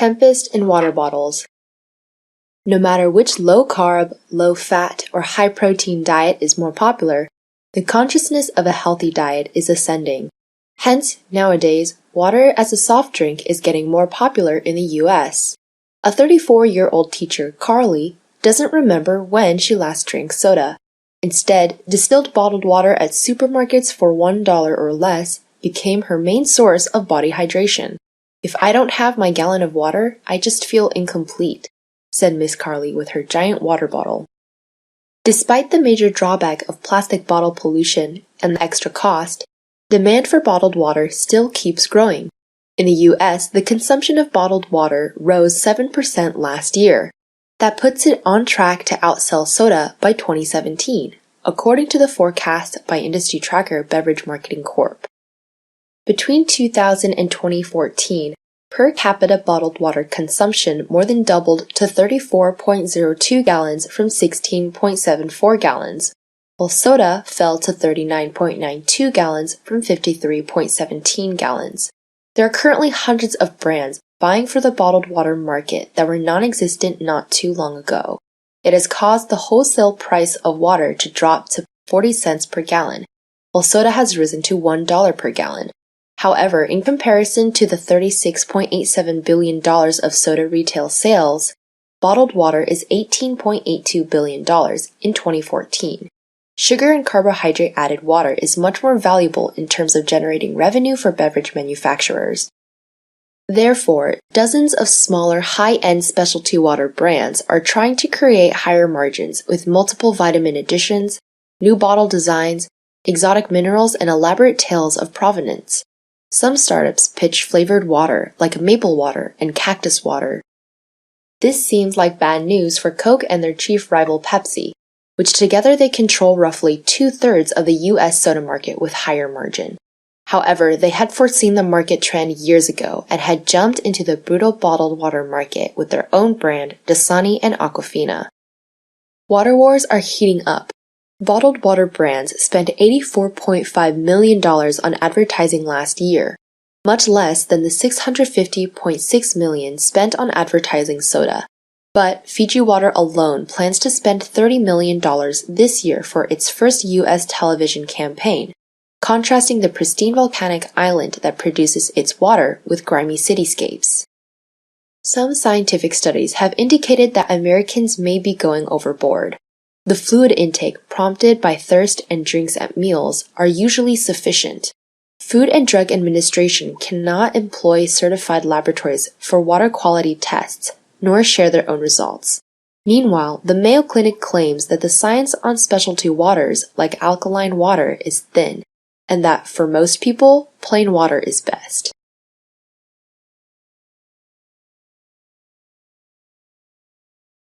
Tempest in water bottles. No matter which low-carb, low-fat, or high-protein diet is more popular, the consciousness of a healthy diet is ascending. Hence, nowadays, water as a soft drink is getting more popular in the US. A 34-year-old teacher, Carly, doesn't remember when she last drank soda. Instead, distilled bottled water at supermarkets for $1 or less became her main source of body hydration. If I don't have my gallon of water, I just feel incomplete, said Miss Carly with her giant water bottle. Despite the major drawback of plastic bottle pollution and the extra cost, demand for bottled water still keeps growing. In the US, the consumption of bottled water rose 7% last year. That puts it on track to outsell soda by 2017, according to the forecast by industry tracker Beverage Marketing Corp. Between 2000 and 2014, per capita bottled water consumption more than doubled to 34.02 gallons from 16.74 gallons, while soda fell to 39.92 gallons from 53.17 gallons. There are currently hundreds of brands vying for the bottled water market that were non-existent not too long ago. It has caused the wholesale price of water to drop to 40 cents per gallon, while soda has risen to $1 per gallon. However, in comparison to the $36.87 billion of soda retail sales, bottled water is $18.82 billion in 2014. Sugar and carbohydrate added water is much more valuable in terms of generating revenue for beverage manufacturers. Therefore, dozens of smaller high-end specialty water brands are trying to create higher margins with multiple vitamin additions, new bottle designs, exotic minerals, and elaborate tales of provenance. Some startups pitch flavored water like maple water and cactus water. This seems like bad news for Coke and their chief rival Pepsi, which together they control roughly 2/3 of the US soda market with higher margin. However, they had foreseen the market trend years ago and had jumped into the brutal bottled water market with their own brand, Dasani and Aquafina. Water wars are heating up. Bottled water brands spent $84.5 million on advertising last year, much less than the $650.6 million spent on advertising soda. But Fiji Water alone plans to spend $30 million this year for its first U.S. television campaign, contrasting the pristine volcanic island that produces its water with grimy cityscapes. Some scientific studies have indicated that Americans may be going overboard. The fluid intake prompted by thirst and drinks at meals are usually sufficient. Food and Drug Administration cannot employ certified laboratories for water quality tests, nor share their own results. Meanwhile, the Mayo Clinic claims that the science on specialty waters like alkaline water is thin, and that for most people, plain water is best.